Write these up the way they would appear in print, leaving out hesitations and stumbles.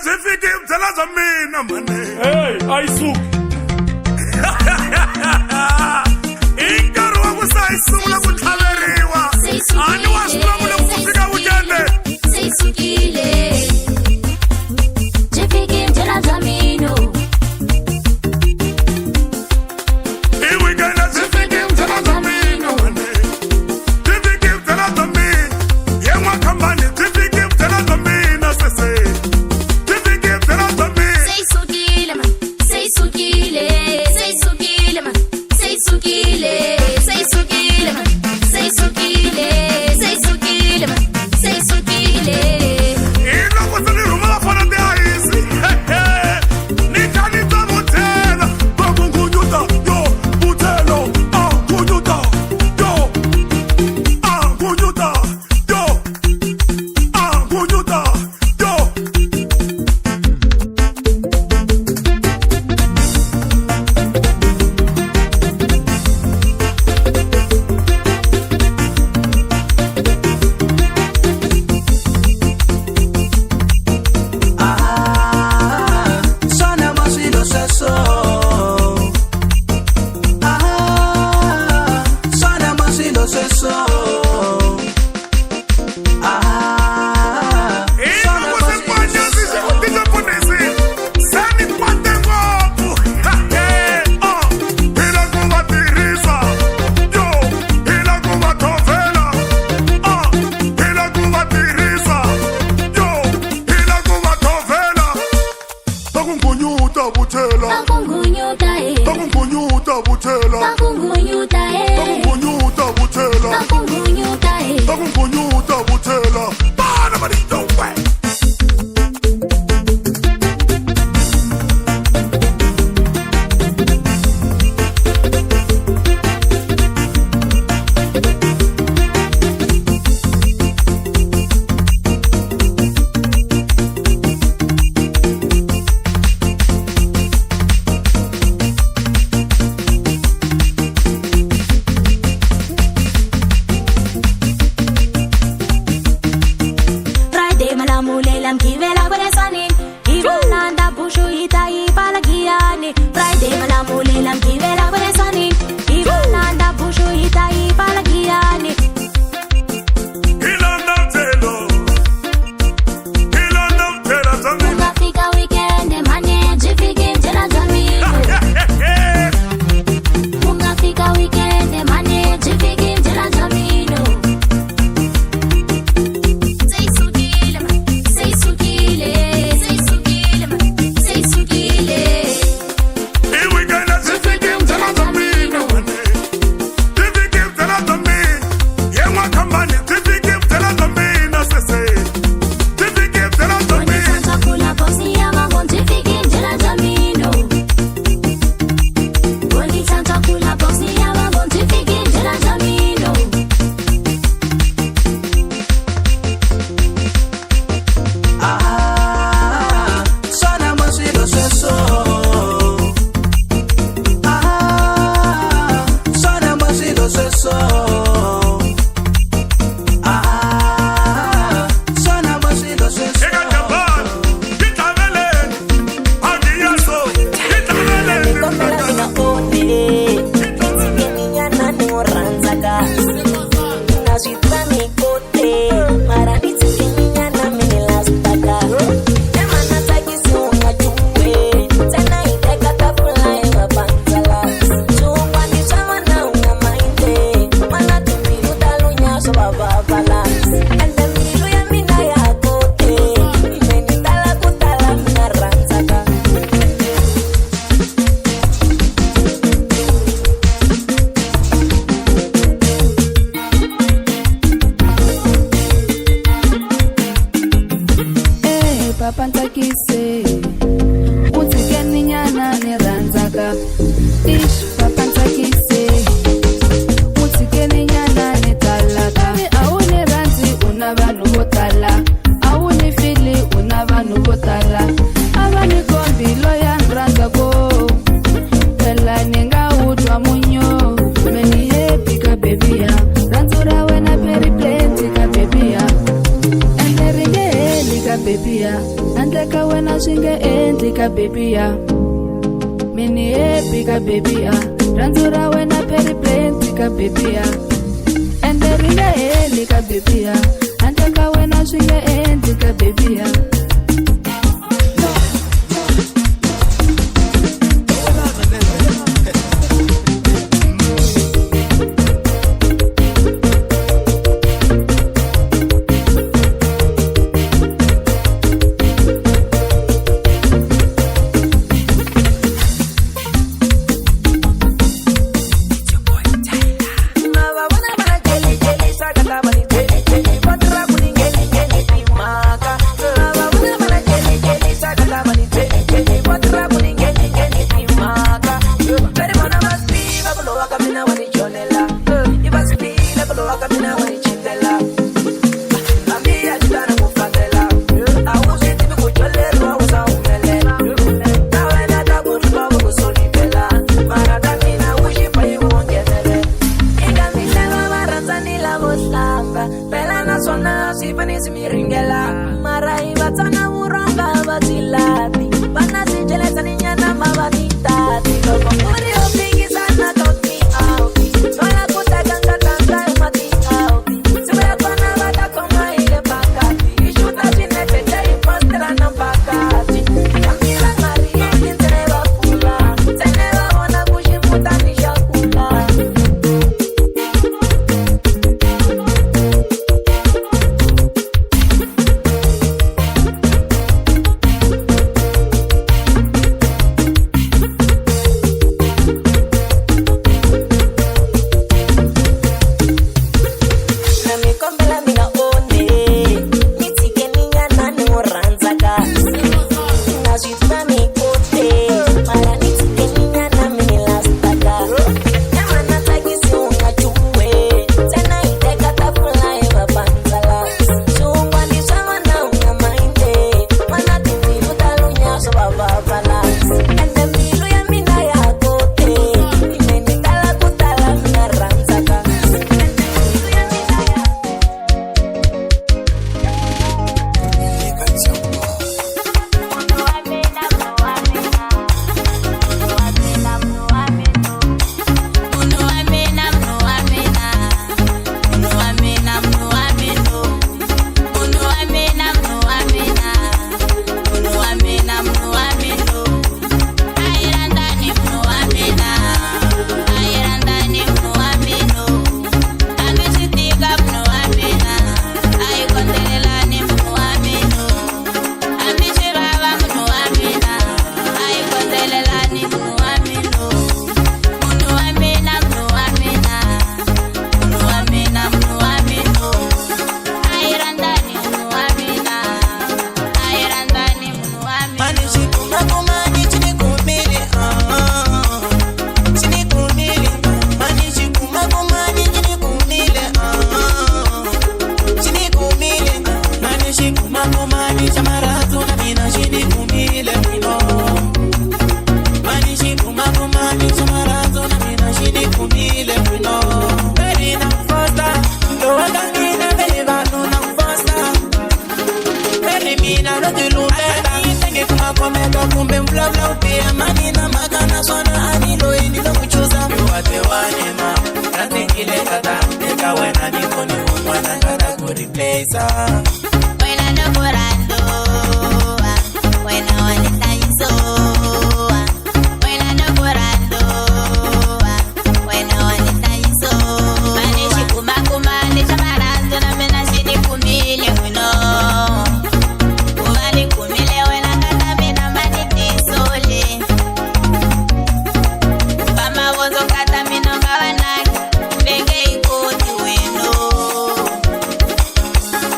zifike imthela zamina mane. Hey, ayisuki. Inkarhi wa ku sayisungula ku tlhaveriwa. Ani wa swilomule ku fika weekend. Seyisukile. Zifike imthela zamina. baby, handle ka wena swi nge endli ka baby ya mini happy ka baby ya rhandzu ra wena periplenty ka baby ya ende ri nge heli ka baby ya handle ka wena swi nge endli ka baby ya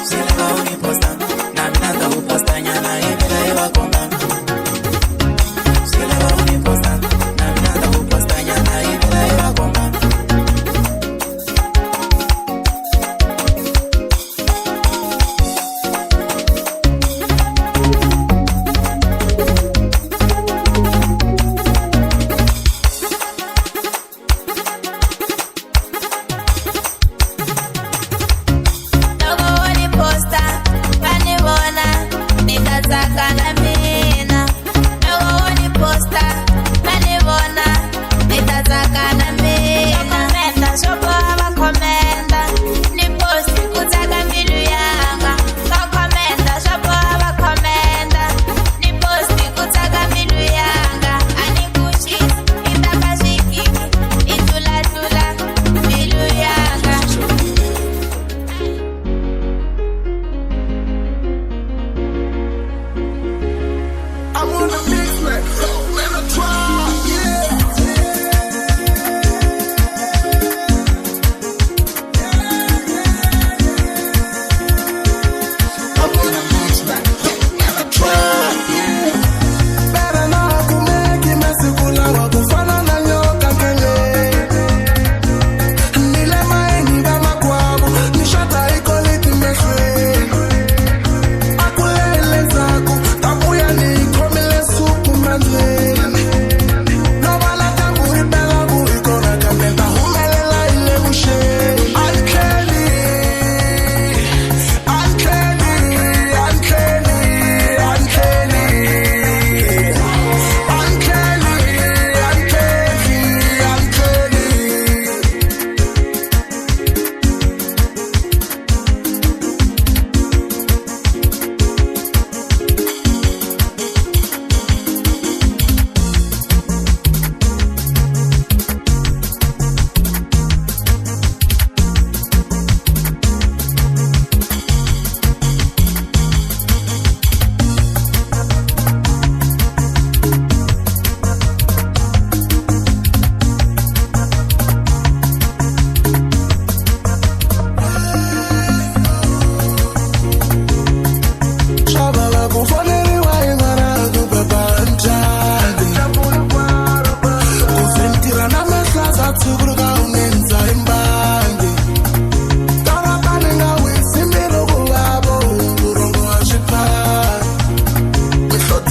Sila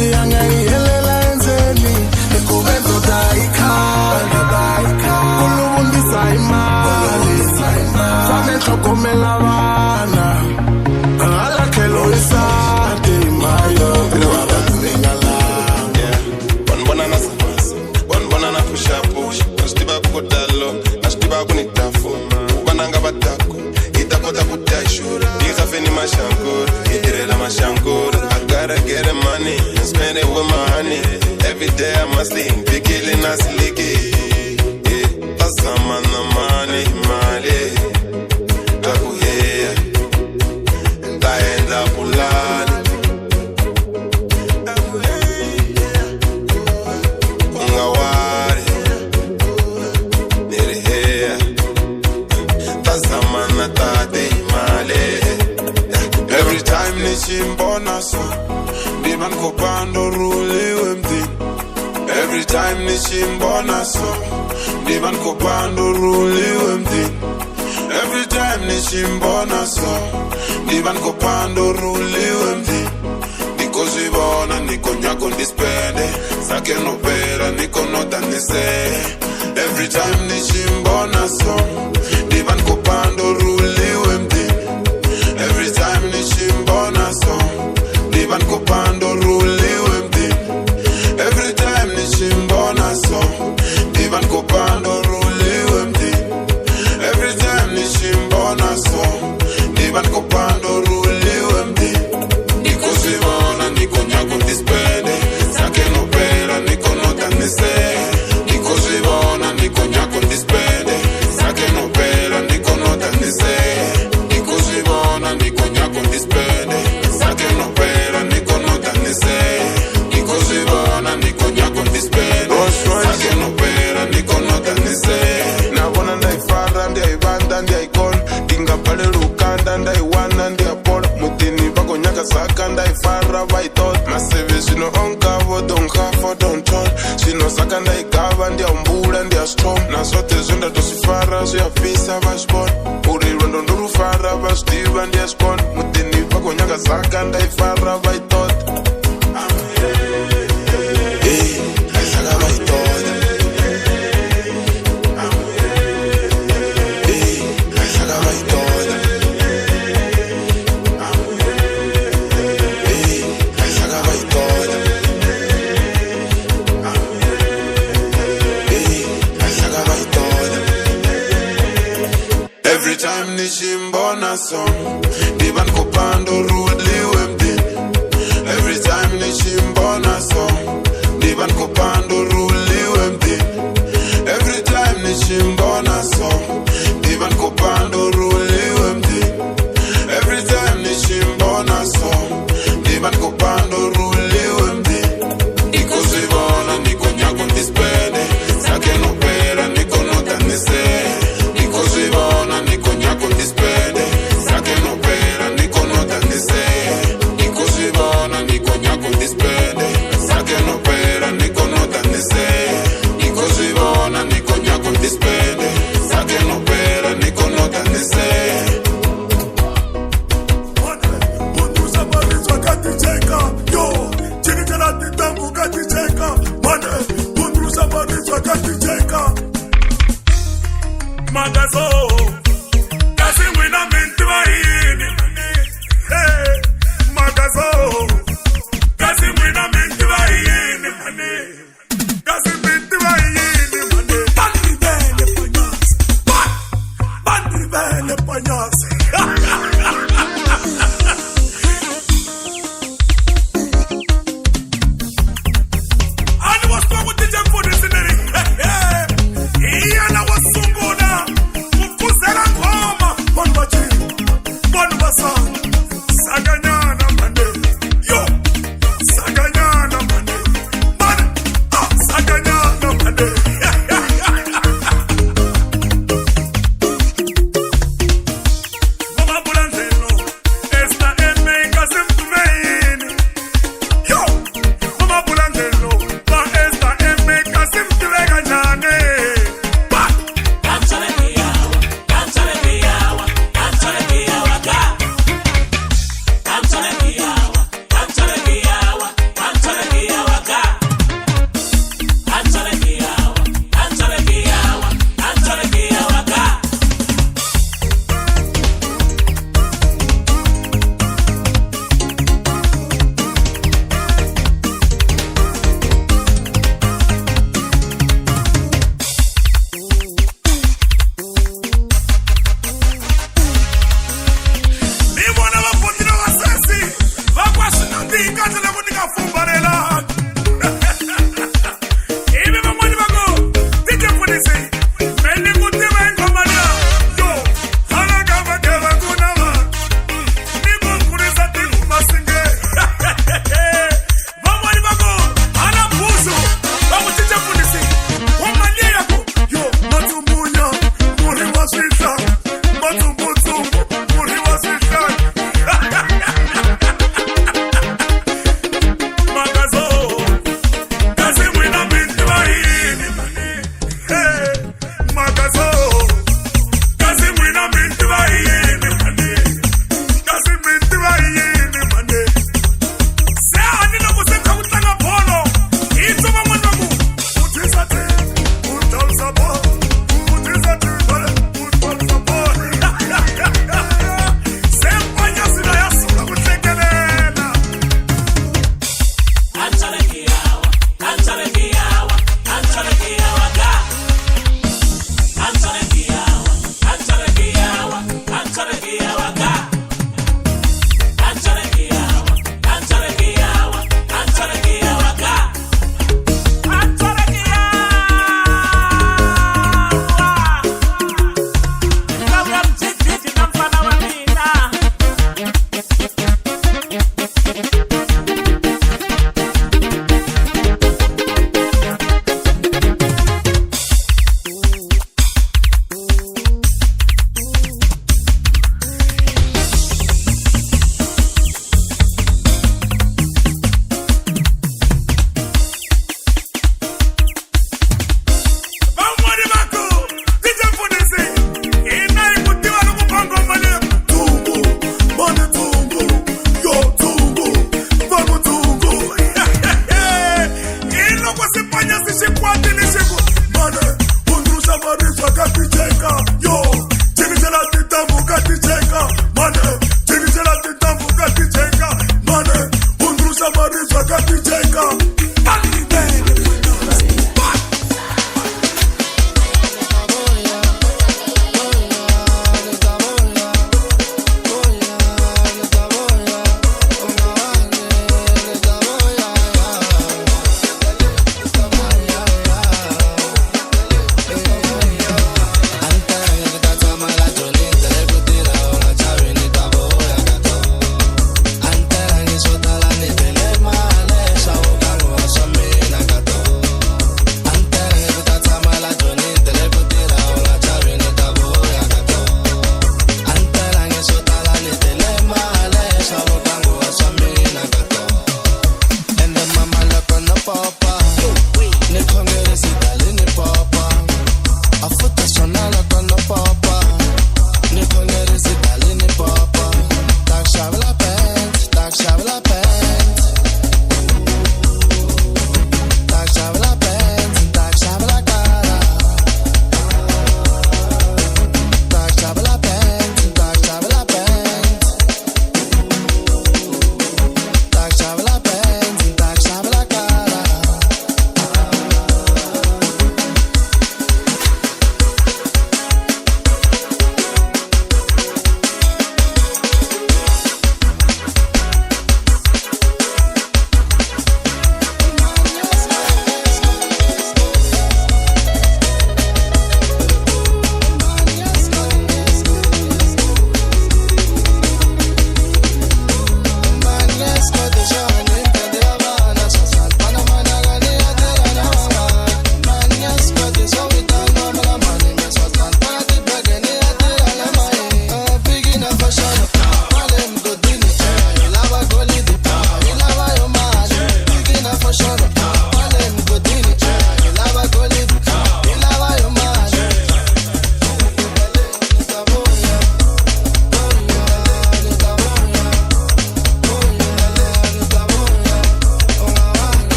Mati angayelela enzeni Ekubenzo daikana Kulubundisa imali Fane chokomela vana Alakelo isate mayo Kuwaba kumengala One banana push up push Nastiba kudalo Nastiba kunitafu Bananga batako Itakota kutashura Ikafeni mashankur Itirela mashankur I gotta get the money and spend it with my honey. Every day I must think Big killing us licky Tasama na money mali Takuhea Taenda pulani Ungawari Nirihea Tasama na tate mali. Every time nishimbona so Diman kopando ruli wemdi. Every time nishimbona so Diman kopando ruli wemdi. Every time nishimbona so Diman kopando ruli wemdi. Niko zibona niko nyako dispende Sake no pera niko nota nise. Every time nishimbona so Diman kopando ruli wemdi. Every time nishimbona so Diban kopando ruli wemdi. Every time nishimbona so Diban kopando ruli wemdi. Every time nishimbona so Diban kopando ruli wemdi. Niko zibona niko nyako dispende Sake no pera niko nota nise. Niko zibona niko nyako dispende Sake no pera niko nota nise. Niko zibona niko nyako dispende Sake no pera niko nota nise. Niko zibona niko nyako dispende Sake no pera niko nota nise. Nabona ndaifara ndiaibanda ndiaikon Dingapale lukanda ndaiwana ndiapol Mutini bako nyaka saka ndaifara vaitot Maseve shino onkavo donkhafo dontol Shino saka ndaikava ndiaumbula ndiastrom Na zote zonda tosifara zuyafisa vashbon Uri rondo ndurufara vashdiva ndiaskon Mutini bako nyaka saka ndaifara vaitot Aisaka vaitot Aisaka vaitot Aisaka vaitot Aisaka vaitot. Every time nishimbona so Diban kopando rudli wemdi. Every time nishimbona so Diban kopando rudli wemdi. Every time nishimbona so Diban kopando rudli wemdi. Every time nishimbona so Diban kopando rudli wemdi. Niko zibona niko nyako dispende Sake no pera niko nota nise. Niko zibona niko nyako dispende Sake no pera niko nota nise. Niko zibona niko nyako dispende Sake no pera niko nota nise. Niko zibona niko nyako dispende Sake no pera niko nota nise. Mundu sabalizwa katicheka Yo, chikitela titambu katicheka Mane, mundu sabalizwa katicheka Magazo Kasi mwina minti wahini Hey, Magazo Kasi mwina minti wahini Kasi minti wahini Bandrivele panyas Bandrivele panyas was wrong with the jump for this in it. Iana was Sungona. Mukus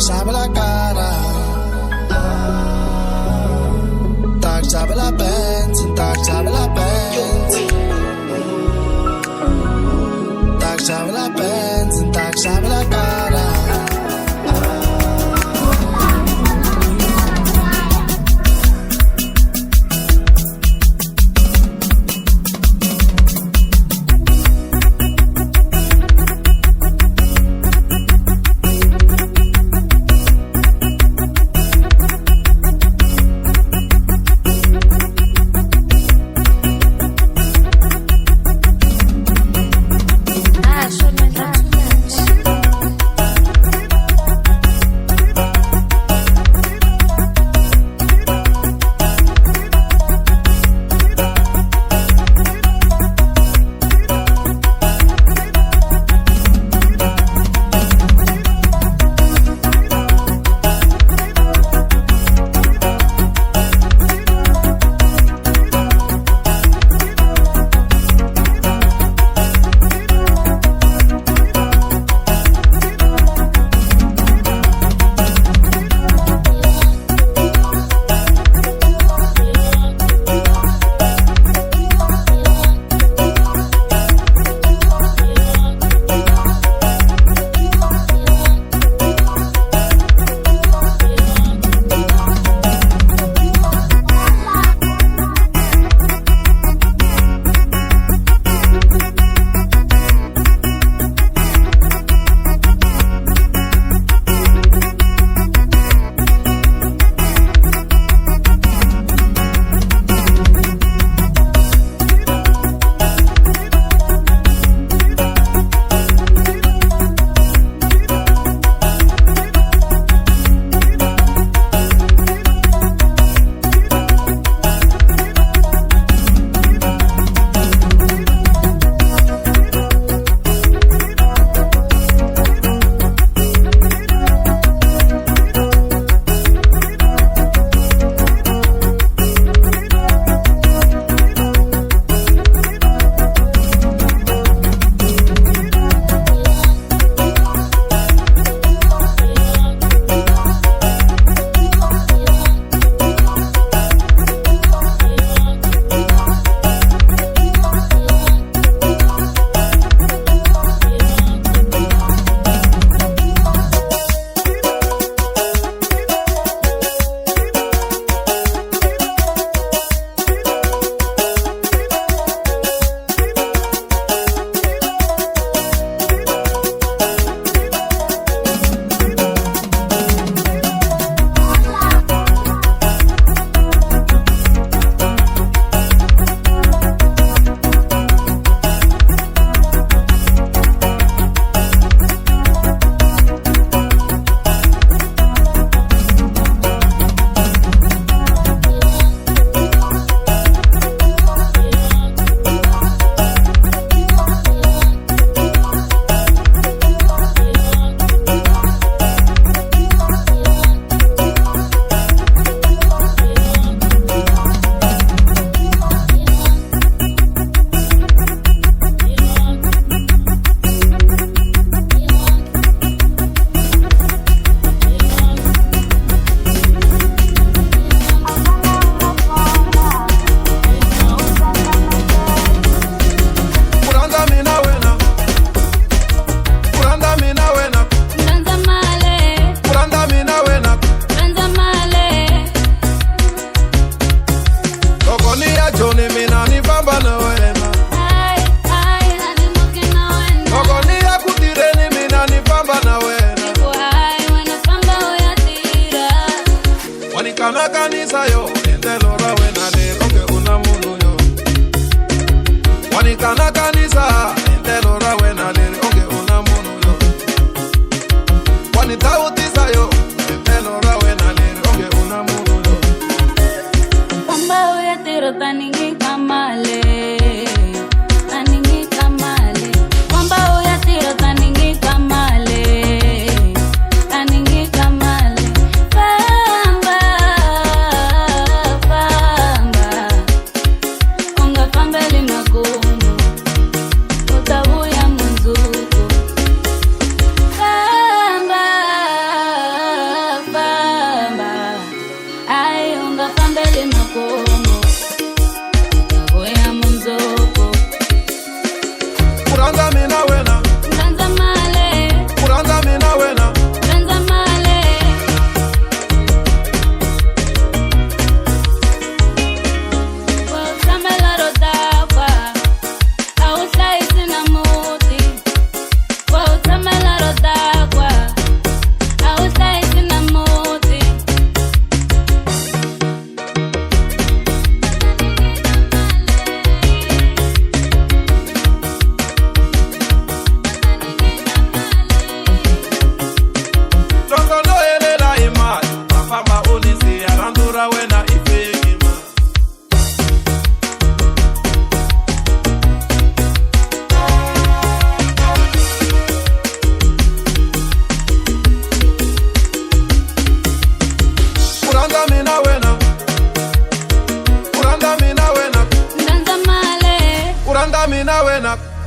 xavela cara, ta xavela Benz, ta xavela Benz, ta xavela Benz, ta xavela cara. Kana kanisa yo endelo rawe na le onge una munu yo. Wani kana kanisa endelo rawe na le onge una munu yo. Wani tautisa yo endelo rawe na le onge una munu yo. Pamba uya tiro taningi kamale.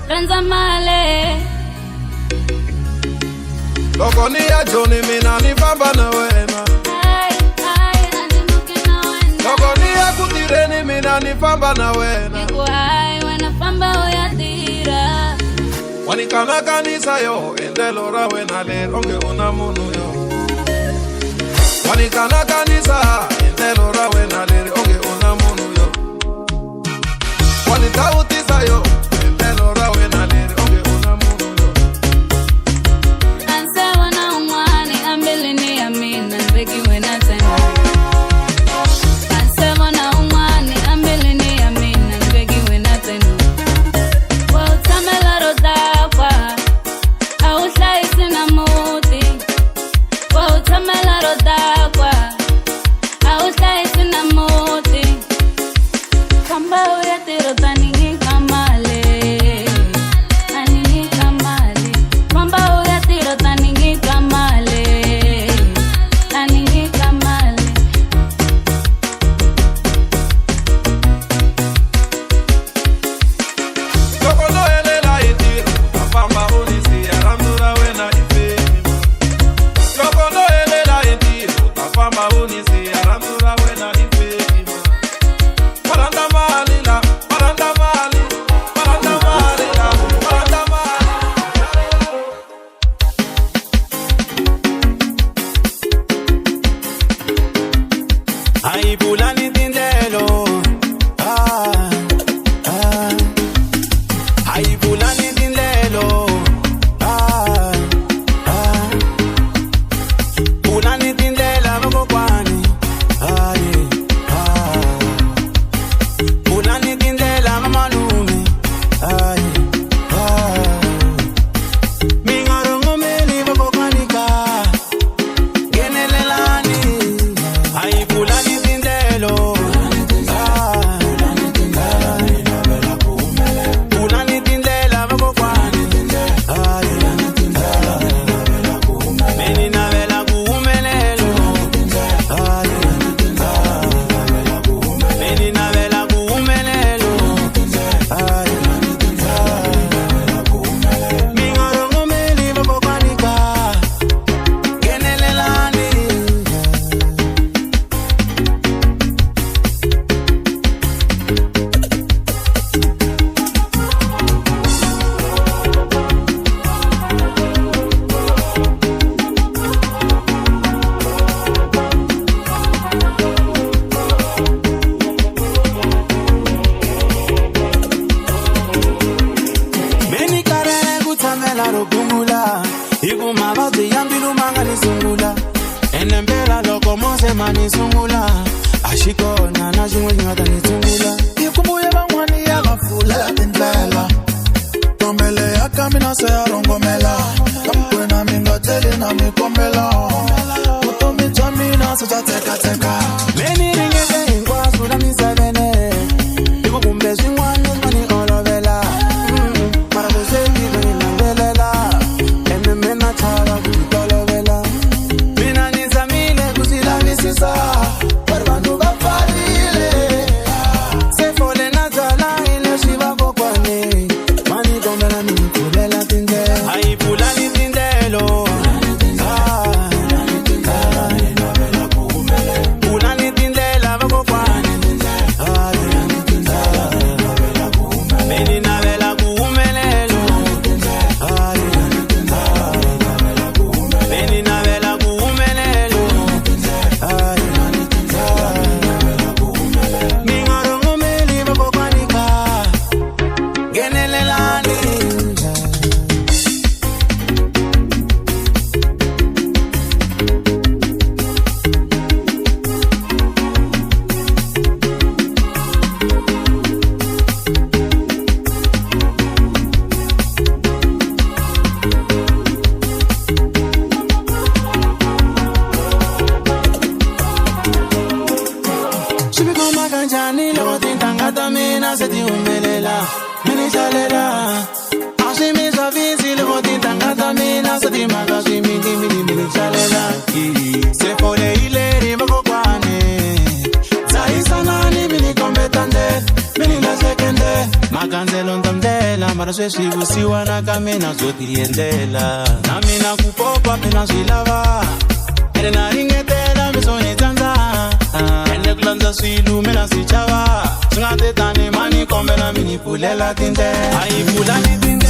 Renza male Loko ni ya Johnny mina ni famba na wena Loko ni ya kutireni mina ni famba na wena Niku hai wena famba uyatira Wanikana kanisa yo endelo ra wena le onge una munu yo Wanikana kanisa endelo ra wena le onge una munu yo Wanitautisa yo endelo ra wena le onge una munu yo Anse wana umwani ambili ni amina Beki wena tena Anse wana umwani ambili ni amina Beki wena tena Wautamela rodakwa Aushla isina muti Wautamela rodakwa Aushla isina muti Kamba uyatiro tani kamale Tani kamale Kamba uyatiro tani kamale Tani kamale Loko no elela itiro Tafamba unisi ya ramdura wena ifemi Loko no elela itiro Tafamba unisi ya ramdura wena ifemi Paranda mali la Paranda mali Paranda mali la Paranda mali Ay bulani tindelo Ay bulani tindelo Bulani tindela makokwani Bulani tindela mamalumi Mingarongo meli makokwani ka Genelelani Ay bulani tindelo Bulani tindela makokwani Meni navela kuumelelo Meni navela kuumelelo Mingarongo meli makokwani ka Genelelani Meni karele kutamela rokungula Iku mabati yambilu mangani sungula Enembela loko mose mani sungula Ashiko na najungwe nyata ni sungula Ikumbuye bangwani ya gafula tindlela Tomele ya kamina se ya rongomela Kamkwena mingateli na mikomela Kutomi chamina suja teka teka Meni ringeze ingwa sula misavene Iku kumbe shingwani mani olovela Para kusendi veni nangelela Ememena chala kutitolovela Mina nizamile kusila visisa Barbandu gafalile Sefole na zala ile shiva kokwane Mani kombela minikulela tinde Ay bulani tindelo Bulani tindela kokwane Meni navela kuumelelo Meni navela kuumelelo Mingarongo meli bakokwanika Genelelani Shibikoma kanjani loko tintangata mina seti umelela Mini chalela Ashimi zavisi loko tintangata mina seti magashimi mini chalela Sefole ileri bakokwane Zaisa nani mini kombetande Mini la sekende Maganzelo ndamdela mara sweswi vusiwana ka mina zo tiendlela na mina ku popa pena swilava ene na ringetela misoni tsanza ene ku landza swilu mina swi chava swi nga tetani mani kombela mini pfulela tindlela ayi pfulani tindlela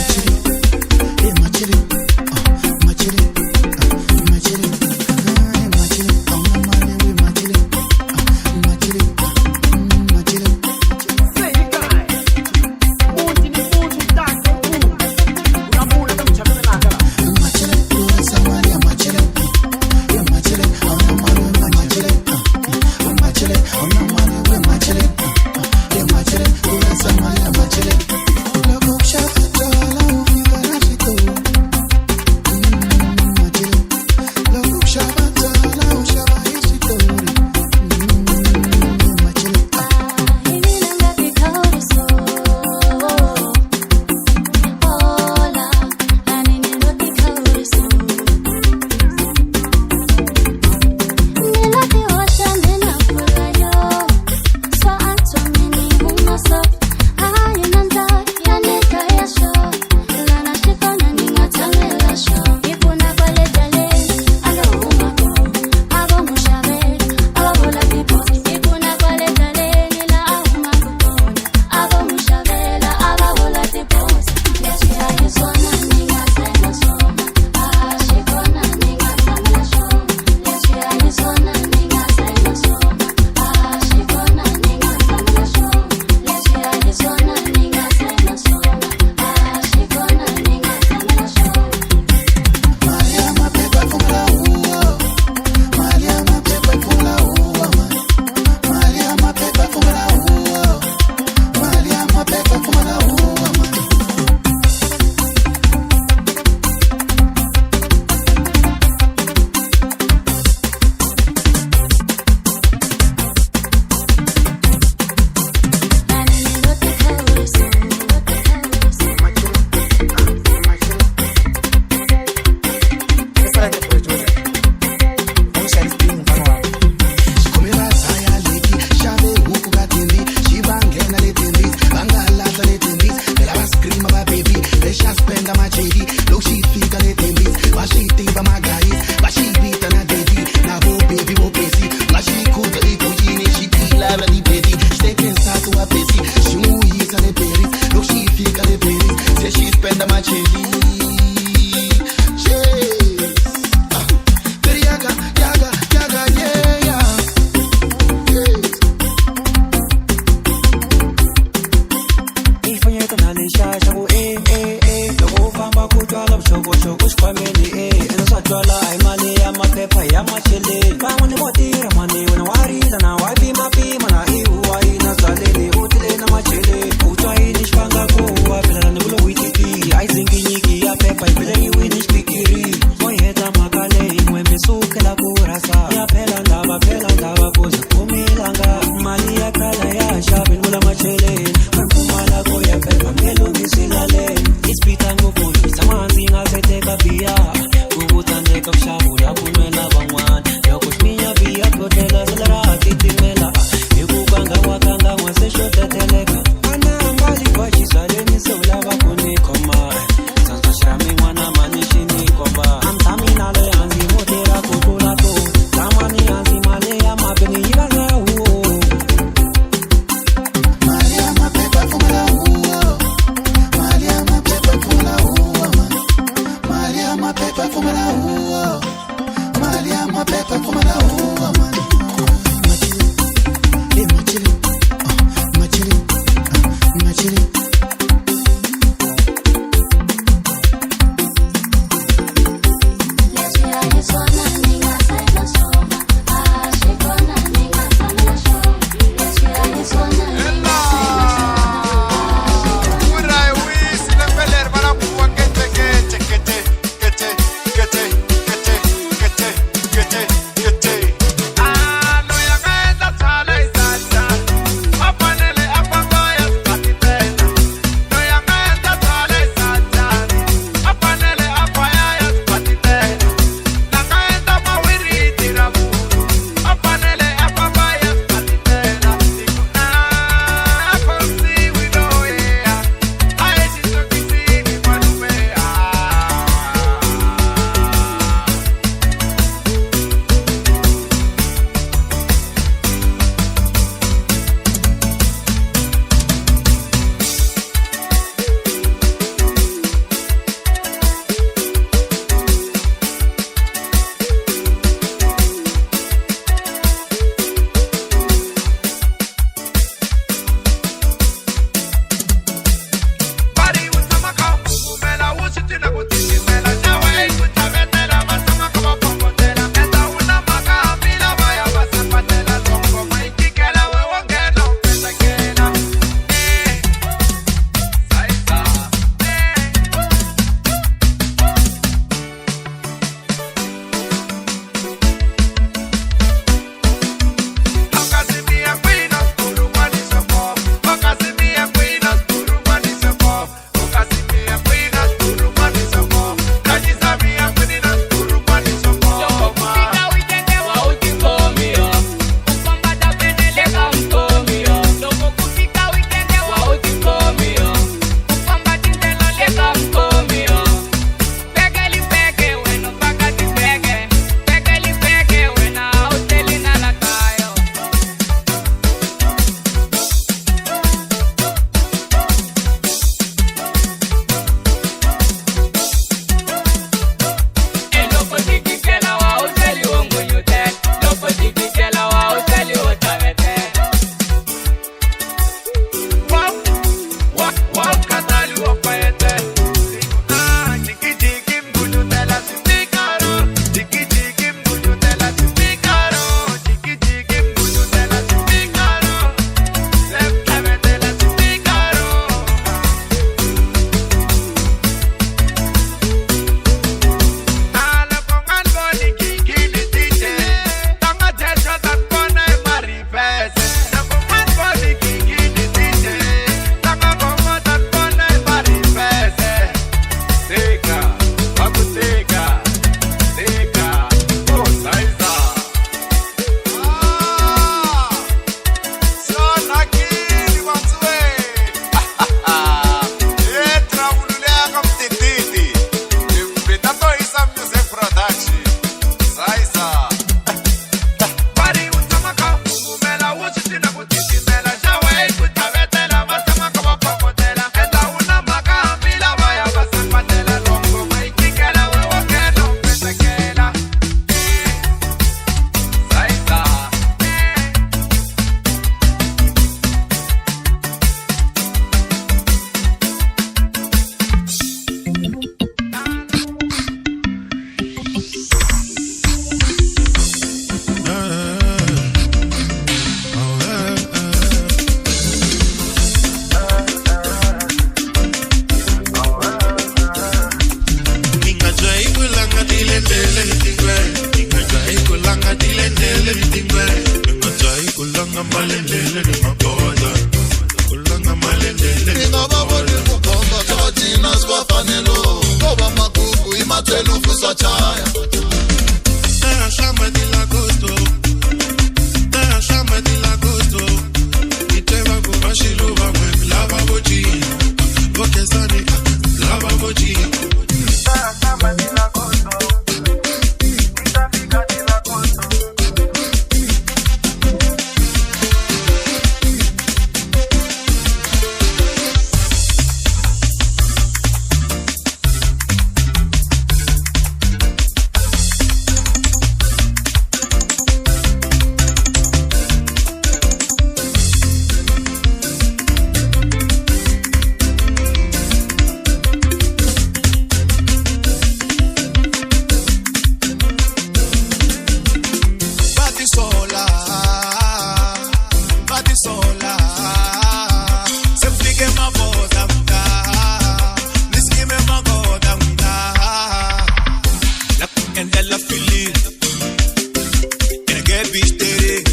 bistere.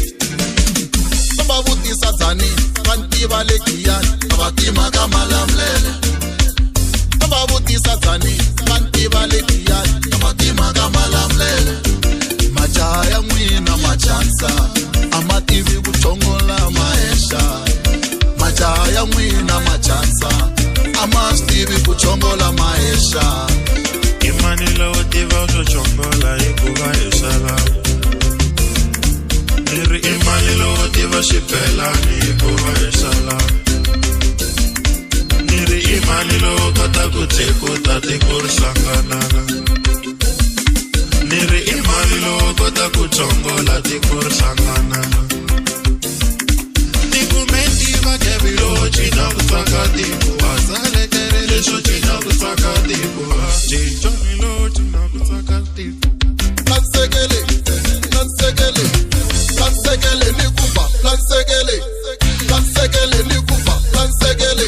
Babavutisa dzani vantiva legiyani avatima kamalamlele. Babavutisa dzani vantiva legiyani avatima kamalamlele. Majaha ya n'wina machansa amativi kuchongola maesha. Majaha ya n'wina machansa amativi kuchongola maesha. Imani lowo tiva kuchongola hikuva eshala. Niri imani lowo tiva xibelani hikuva eshala. Niri imani lowo kota ku tikuta tiko ri hlanganana. Niri imani lowo kota ku chongola tiko ri hlanganana. Tikumenti va kevilo china ku tsaka tiko azalekere leswo china ku tsaka tiko. Chijoni lo china ku tsaka tiko. Lansekele, lansekele, lansekele likufa, lansekele, lansekele likufa, lansekele.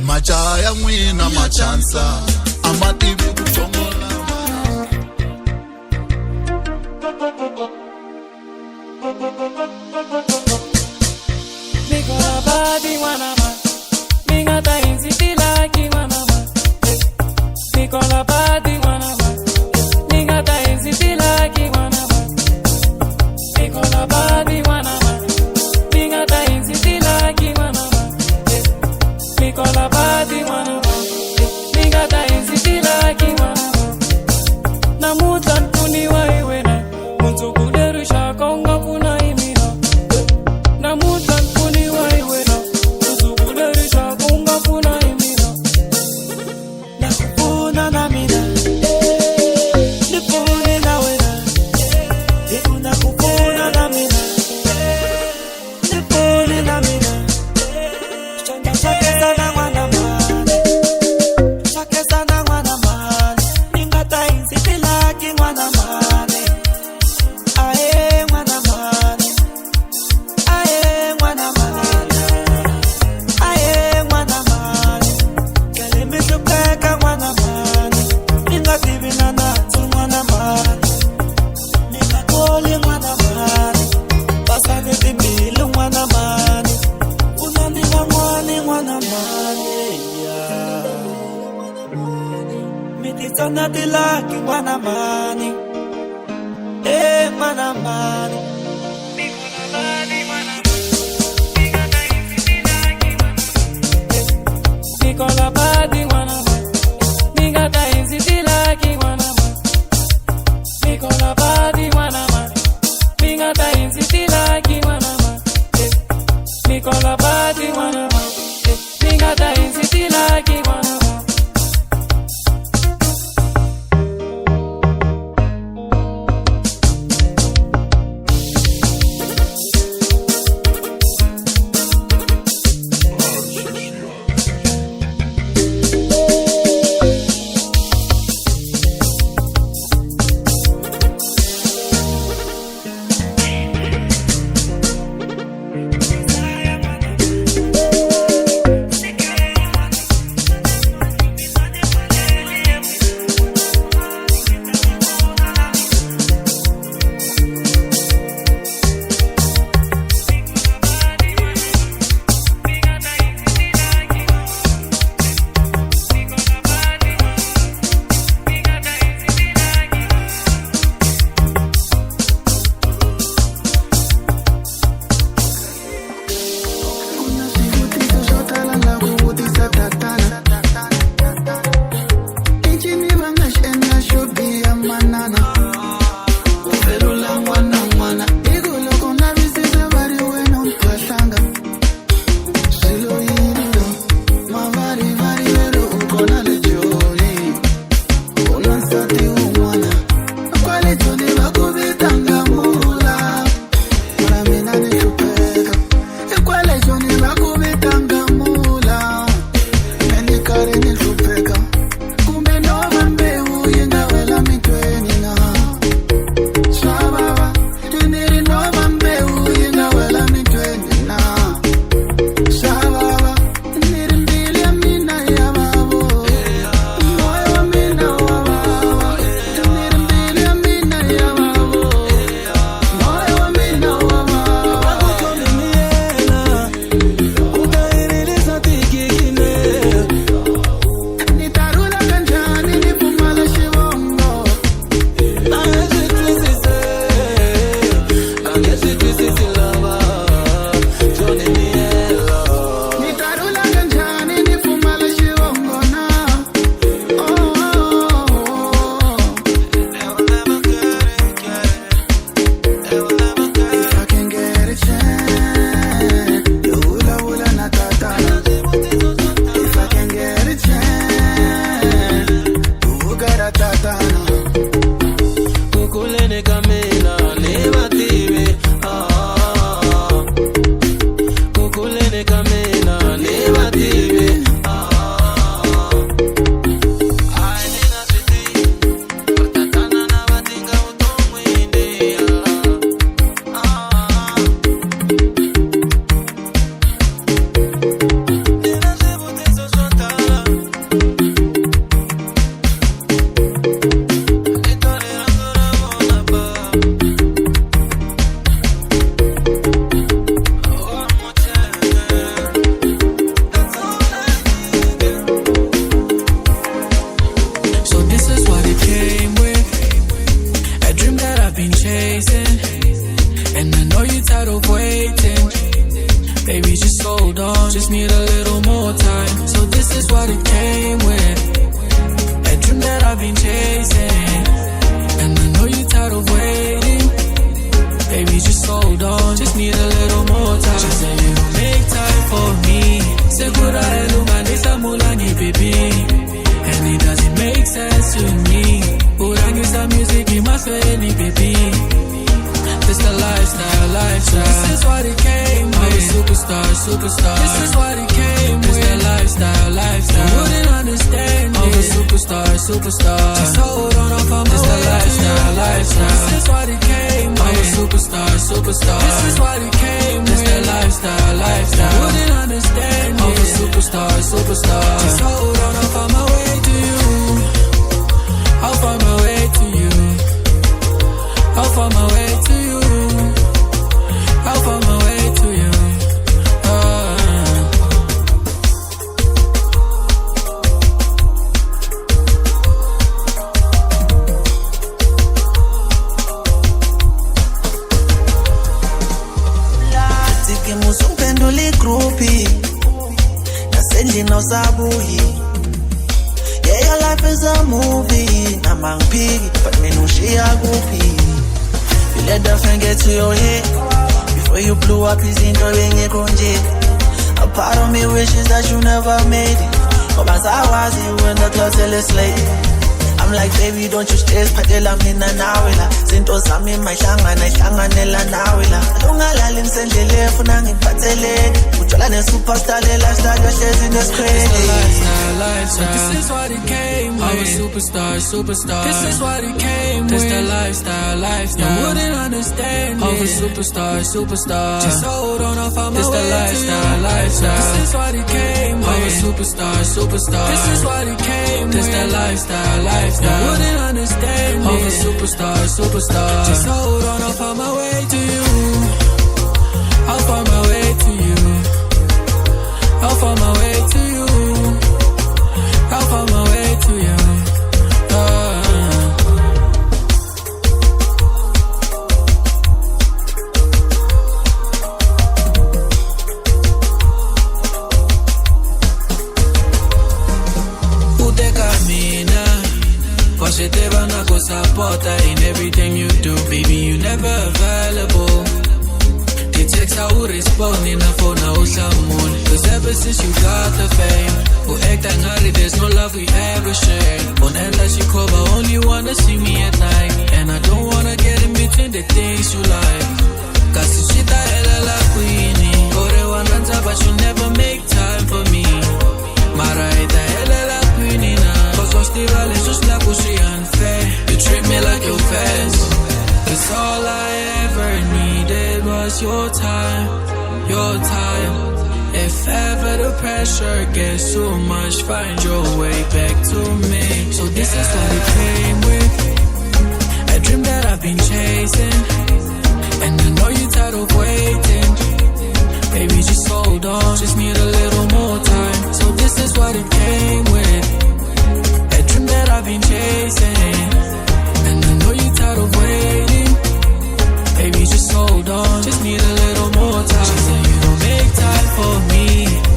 Majaha ya n'wina machansa amativi kuchongola. Nikola badi wanama, ningata insitila ki wanama. Nikola badi wanama, ningata insitila ki wanama. Nikola badi wanama, ningata insitila ki wanama. Nikola badi wanama, ningata insitila ki wanama. Namuta ntuni waiwena, muntu kuderisha konga kuna imina. Namuta ntuni waiwena, muntu kuderisha konga kuna imina. Nakupuna na mina, nipune na wena. Nakupuna na mina, nipune na mina. Shake sana mwana mane, shake sana mwana mane. Ningata insitila ki mwana mane. Ae mwana mane, ae mwana mane, ae mwana mane. Kale misupeka mwana mane, ningati vinana tu mwana mane. Ningakoli mwana mane, pasane timilu mwana mane. Unaniwa mwani mwana mane ya. Mitisana tilaki mwana mane. Mwana mane. Nikola badi mwana mane. Ningata insitila ki mwana mane. Nikola badi mwana mane. Ningata insitila ki mwana mane. Nikola badi mwana mane. Ningata insitila ki mwana mane. Superstar. This is what it came with. This the lifestyle. You wouldn't understand of a superstar. Just hold on off on my way. This the lifestyle. This is what it came with. Of a superstar. This is what it came with. This the lifestyle. You wouldn't understand of a superstar. Just hold on off on my way to you. I'll find my way to you. I'll find my way to you. I'll find my way to you. Cause te van a cosa porta in everything you do. Baby, you never available. They text how you respond in a phone how someone. Cause ever since you got the fame, who act angry, there's no love we ever shared. On end that she cover, only wanna see me at night. And I don't wanna get in between the things you like. Cause if she die hella queenie, or the one runs up but you never make time for me. Mara ita hella queenie now. Cause what's the rally just like she unfair. You treat me like your fans. Cause all I ever needed was your time, your time. If ever the pressure gets too much, find your way back to me. So this is what it came with, a dream that I've been chasing. And I know you're tired of waiting. Baby, just hold on, just need a little more time. So this is what it came with, a dream that I've been chasing. And I know you're tired of waiting. Baby, just hold on, just need a little more time. She said you don't make time for me.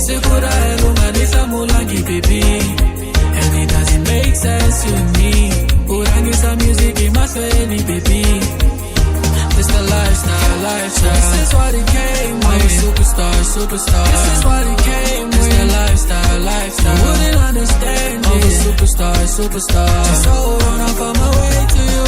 Sekura elunganisa mulangi baby, and it doesn't make sense to me. Urangisa music in my family baby. It's the lifestyle, lifestyle. This is what it came with. I'm a superstar, superstar. This is what it came with. It's the lifestyle, lifestyle. You wouldn't understand it. I'm a superstar, superstar. Just hold on, I'll find my way to you.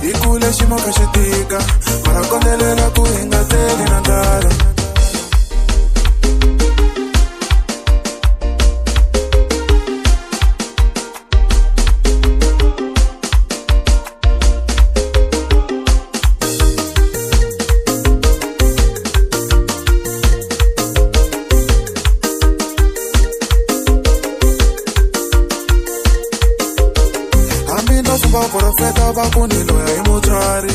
Ikule shimo kashitika, marakondelela kuinga te tele na ndala. Profeta bakunilo ya imutrari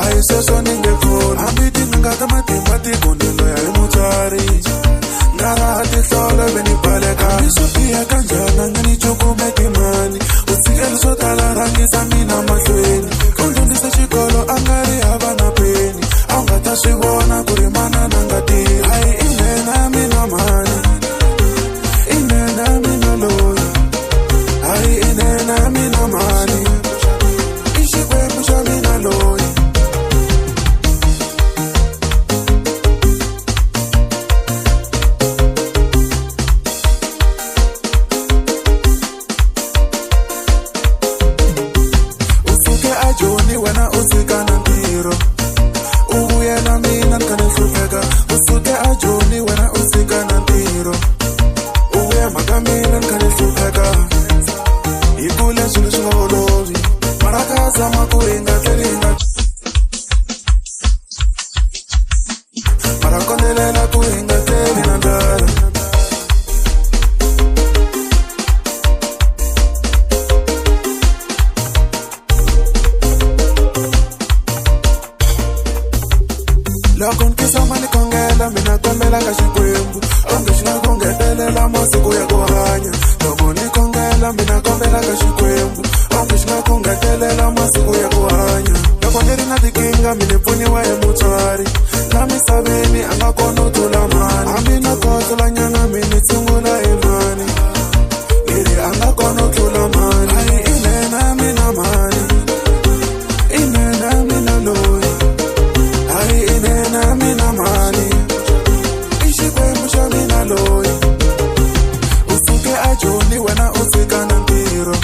aiseso ningekona ambiti ngingata matimba tikunilo ya imutrari ngara tihlolo benibhaleka isopia kanjana nginichukume timani utsikeli swo tala rangisa mina mahlweni kondundisa xikolo a nga ri hava na peni a nga ta swi vona ku ri manana nga tirhi hayi inena mina mani inena mina loyi hayi inena mina mani ixikwembu xa mina loyi usuke a Joni wena u tshika na ntirho u vuyela mina ni kha ni hlupheka usuke a Joni wena u tshika na ntirho u vuya mhaka mina ni kha ni hlupheka hikule swilo swi nga olovi mara ka zama ku hingatlelinga mara kondelela ku hingatleli na ndala. Loko nkisa mali kongela mina kombela ka xikwembu onge xi nga ku ngetelela masiku ya ku hanya loko ni kongela mina kombela ka xikwembu onge xi nga ku ngetelela masiku ya ku hanya loko ni ri na tikinga mi ni pfuniwa hi mutswari la misaveni a nga kona u tlula mani hambi na kotla nyana mi ni tshungula hi mani iri a nga kona u tlula mani hayi inena mina mani inena mina loyi hayi inena mina mani ixikwembu xa mina loyi usuke a Joni wena u tshika na ntirho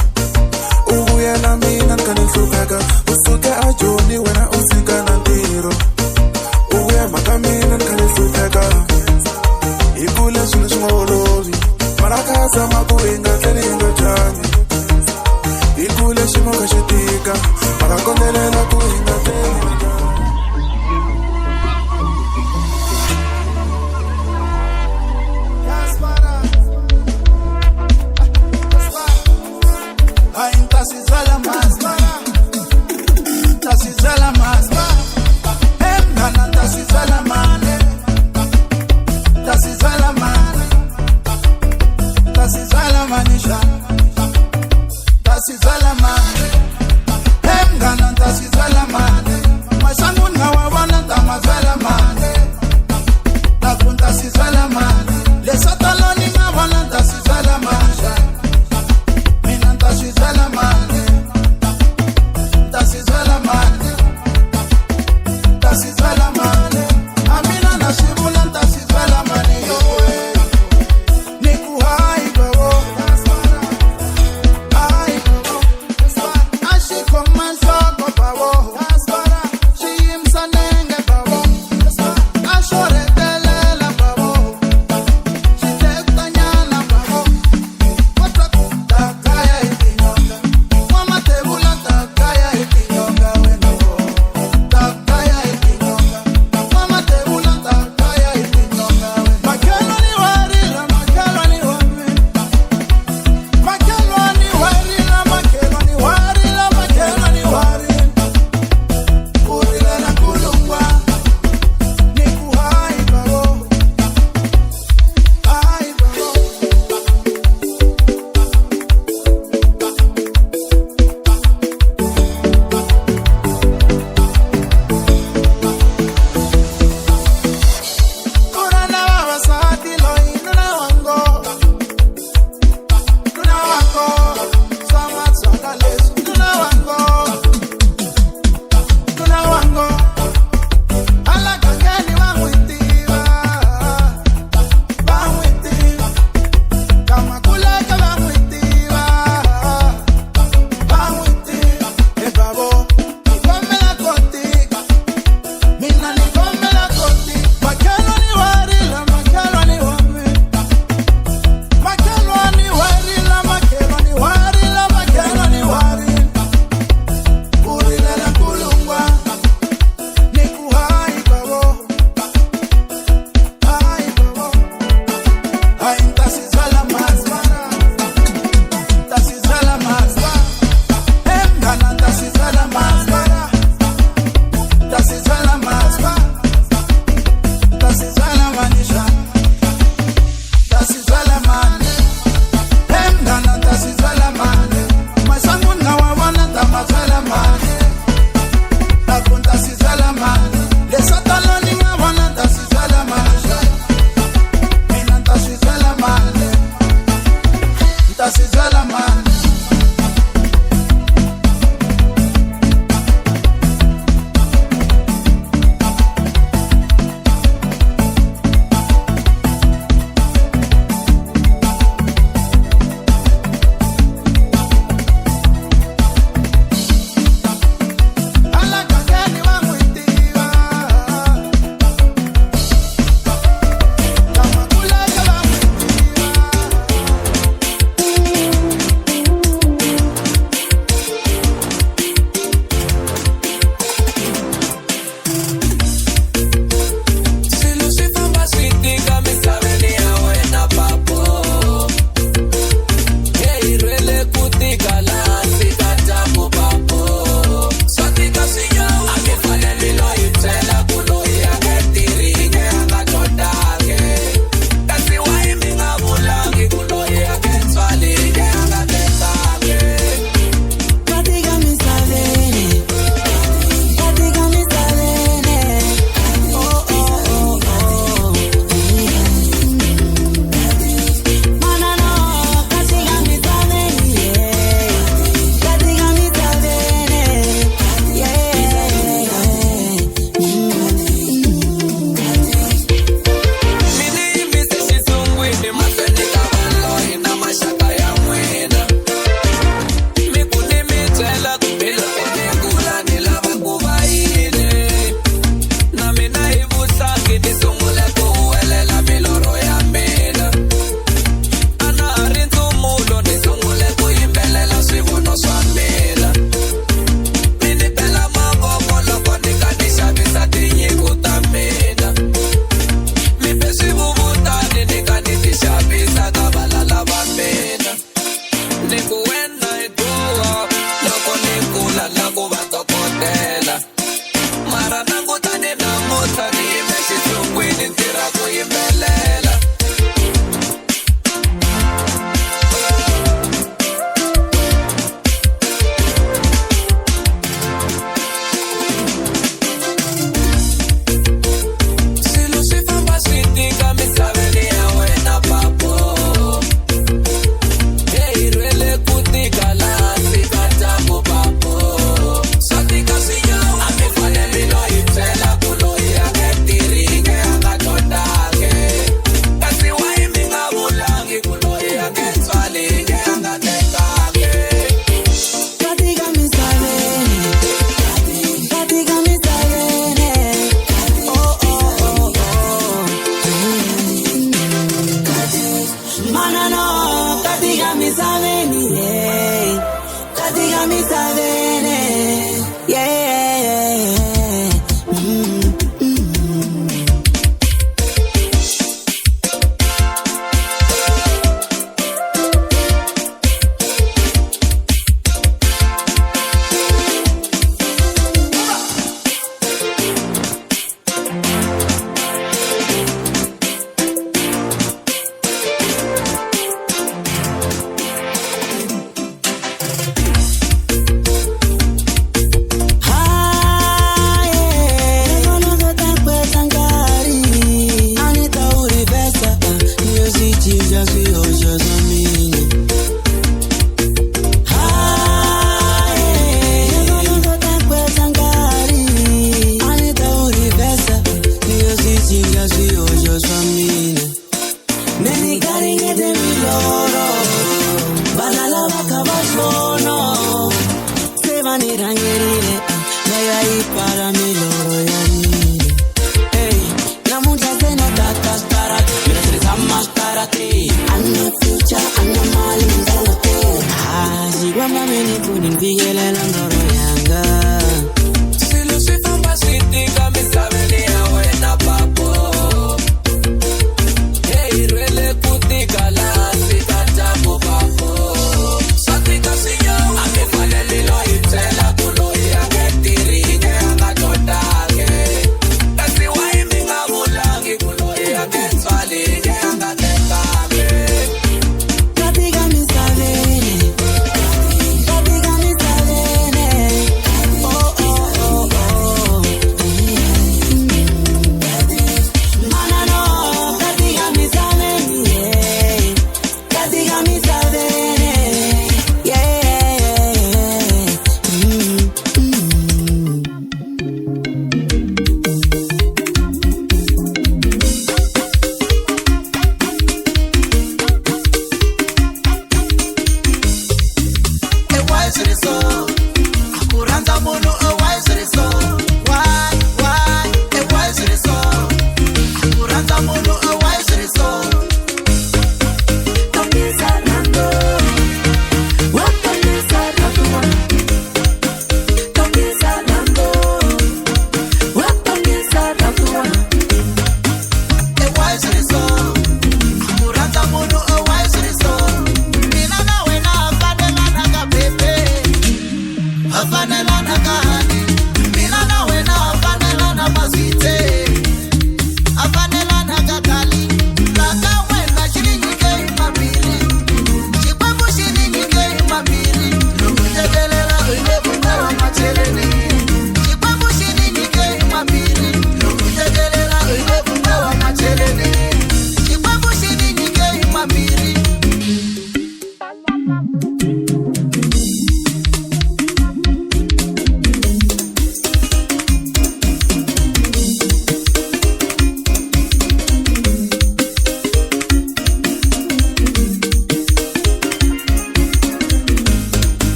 u vuyela mina ni kha ni hlupheka usuke a Joni wena u tshika na ntirho u vuya mhaka mina ni kha ni hlupheka hikule swilo swi nga olovi mara ka zama ku hingatleli hi nga dyangi hikule ximo kha xi tika mara kondelela ku hingatleli. Tasizala mas, emnana tasizala mane, tasizala mane, tasizala manisha, tasizala mane, emnana tasizala mane, masangu na wawana tamazala mane, takun tasizala mane, lesataloni na wana tasizala manisha, mina tasizala mane. Tasizala mane, tasizala mane, amina na shibula tasizala mane yo, niku hai babo, hai babo, ashi koma soko babo, shi imsanenge babo, ashore telela babo, shi tek mi sa bene, yeah.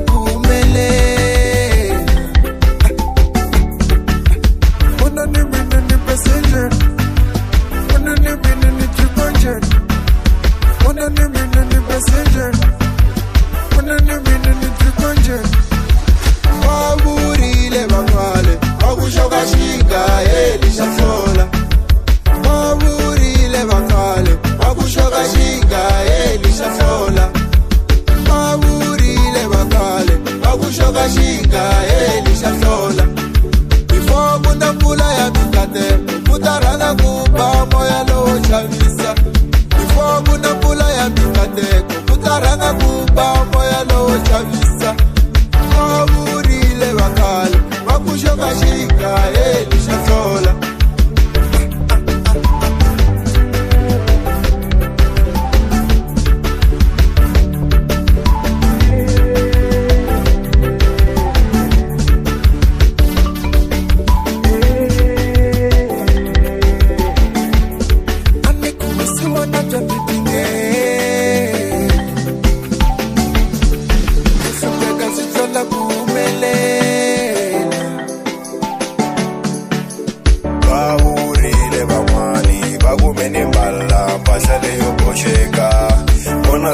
Kumele shoka shinga lishahlola before kuna mpula ya mikate kutaranga kupa moya lo chavisa before kuna mpula ya mikate kutaranga kupa moya lo chavisa kaburile wakala wakushoka shinga lishahlola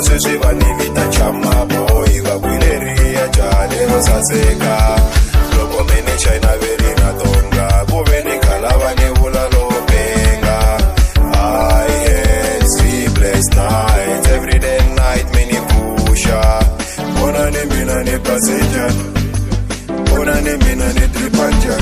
Sisi vanivita chama boy vakuileria jale rosaseka loko mene china veri na tonga kuveni kalava nevula lopenga I had sleepless nights every day and night mini pusha bona ni mina ni passenger bona ni mina ni tripanja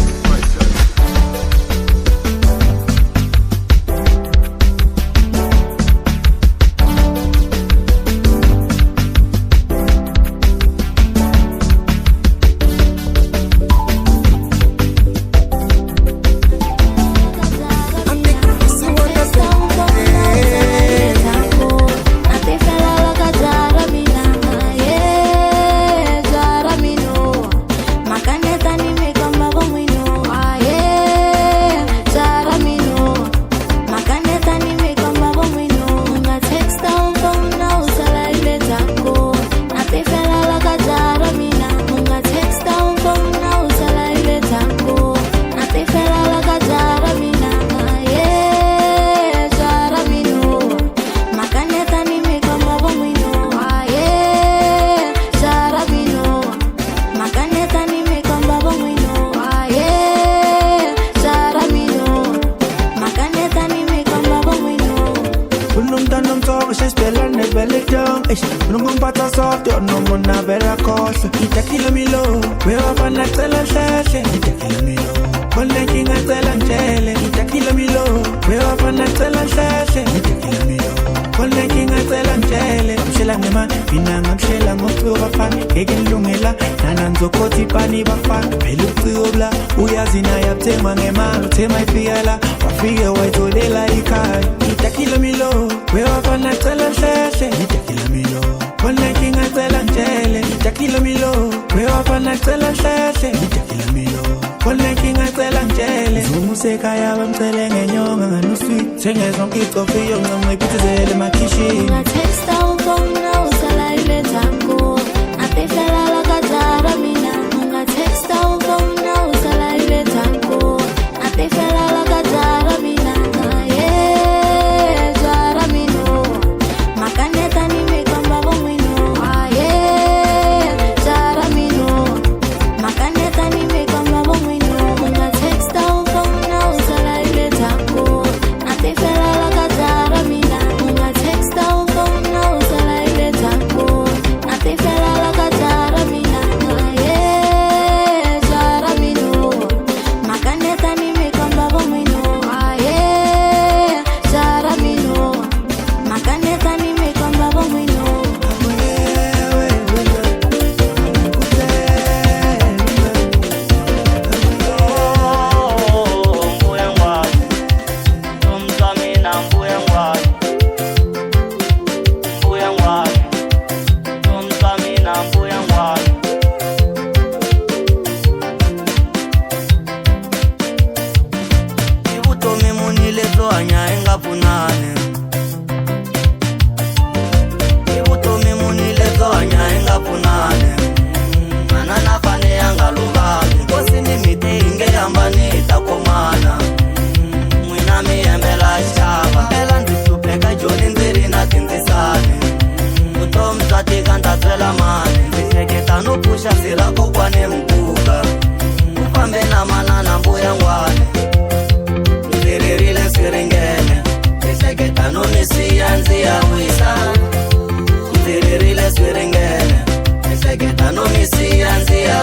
Nziririle swiringene, miseketa no misiya nziya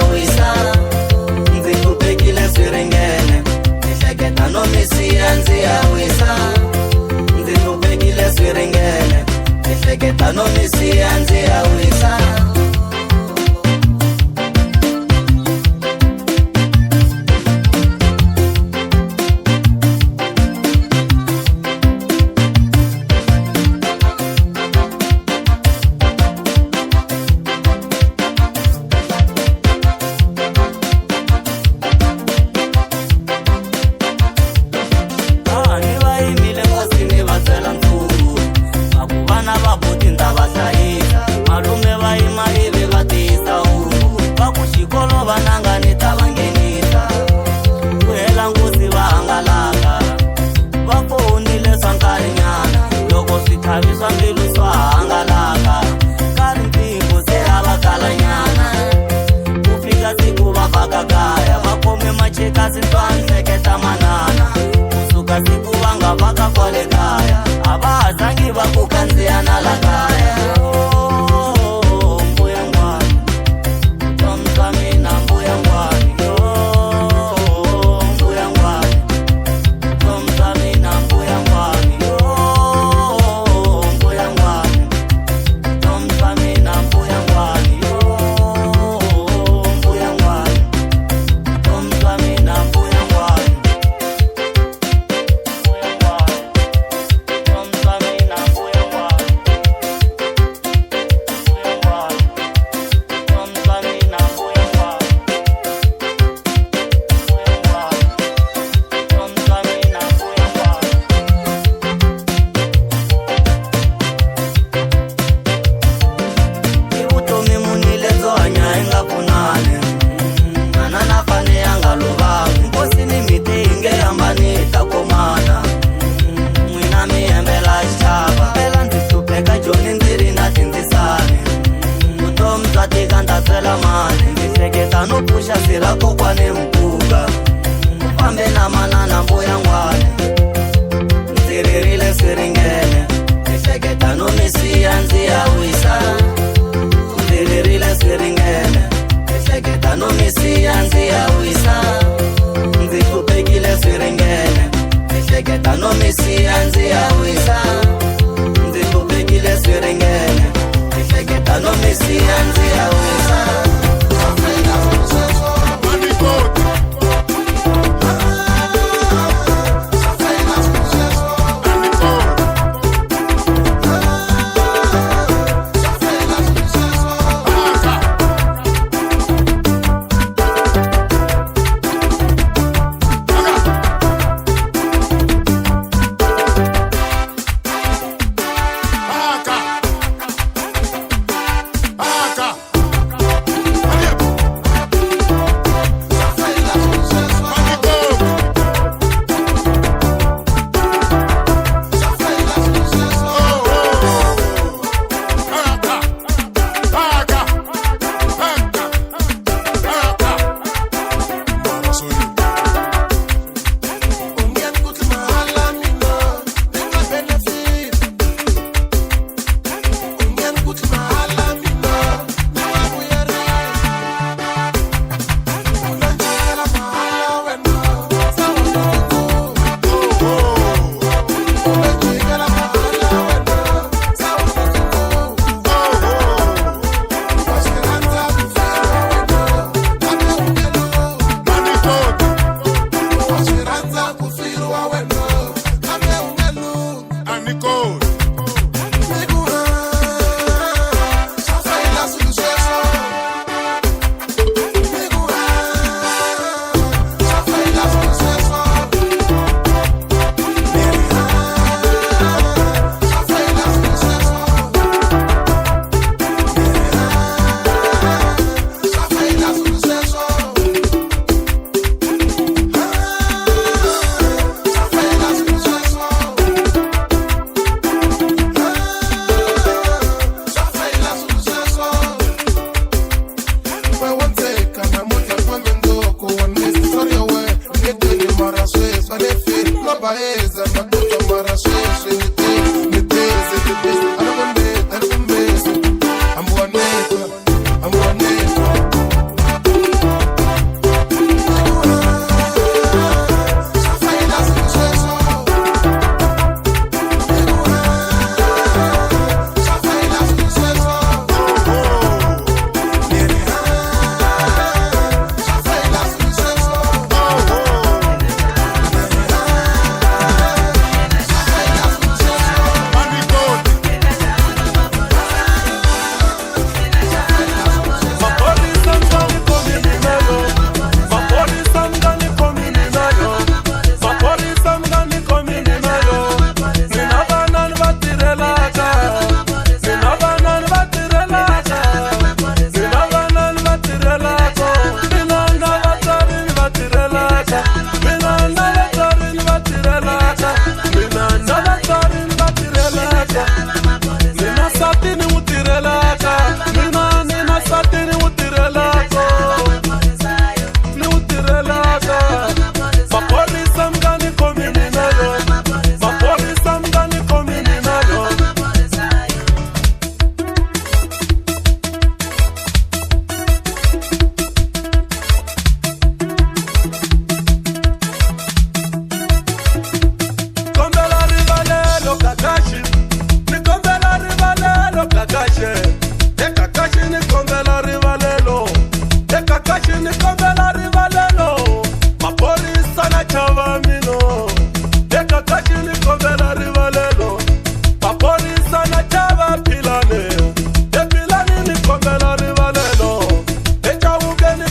Nisheketa no misia nzia wisa.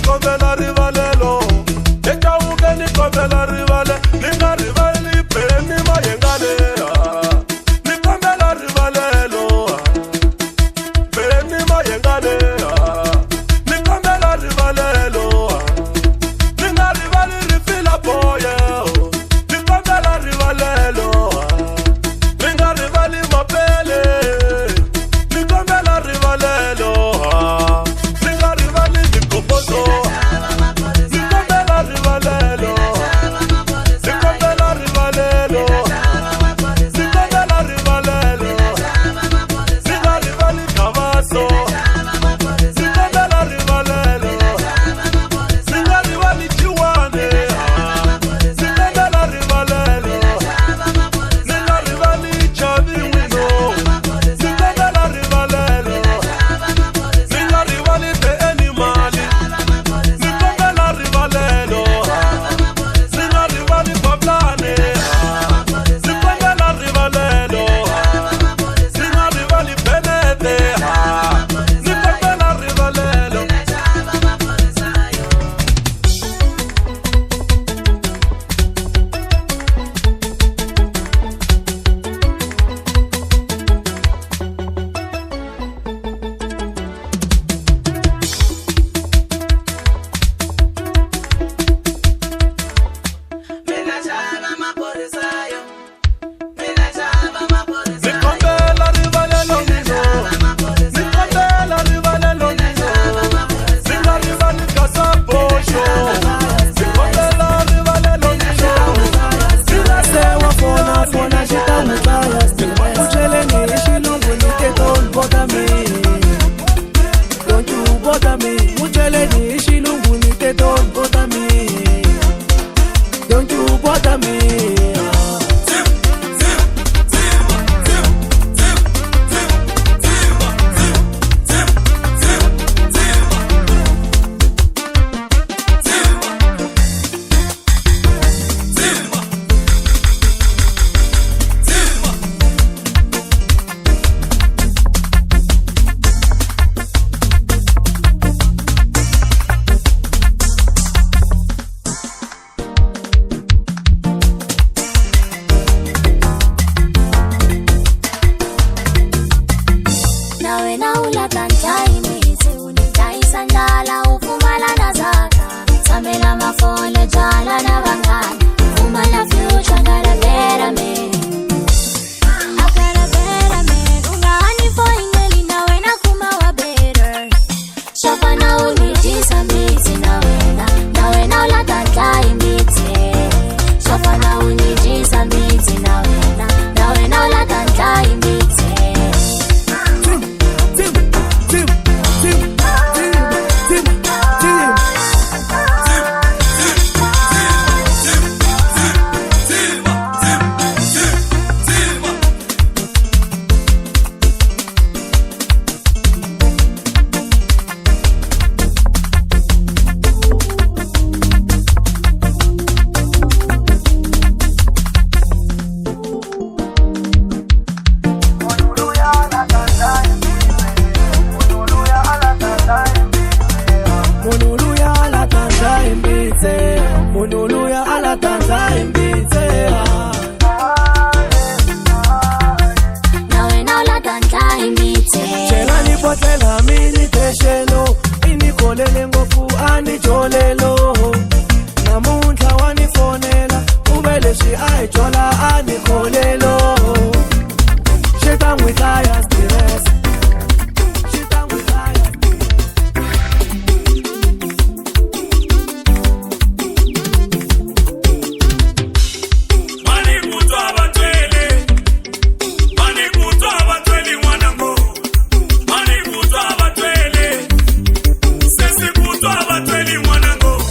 kombela rivalelo echauke ni kombela rivale ninga rivali peni mayengane ni kombela rivalelo peni mayengane ni kombela rivalelo ninga rivali rifila boye ni kombela rivalelo ninga rivali mapele ni kombela rivalelo ninga rivali dikopoto ni kombela rivalelo ni kombela rivalelo ni kombela rivalelo ninga rivali kavaso ni kombela rivalelo ninga rivali chiwane ni kombela rivalelo ninga rivali chavi wino ni kombela rivalelo ninga rivali pe animali ni kombela rivalelo ninga rivali pablane ni kombela rivalelo ninga rivali penete ni kombela rivalelo ni kombela rivalelo nino ni kombela rivalelo nino ninga rivali kasabosho ni kombela rivalelo nino Sewa fona shita mutaya Uchele ni shilungu nite don't bother me Don't you bother me Uchele ni shilungu nite don't bother me Don't you bother me nawe naula tantaimizi unitaisandala ufumala na zaka samela mafole jala na bangana ufumala future ngara vera me akara vera me ungani fo ingeli nawe na kuma wa better shofa na unijisa mbizi nawe naula tantaimizi shofa na unijisa mbizi nawe naula tantaimizi Munuluya ala tanza imbitse nawe naula tantaimizi Chela nipotela mini teshelo Inikolele ngofu anijolelo Namunta wanifonela Ubeleshi aijola anikolelo Shita mwitaya stress Shita mwitaya Manikuto abatweli mwanango manikuto abatweli sesikuto abatweli mwanango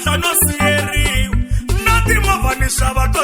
mpahla no siyeriwa na timovha ni xava to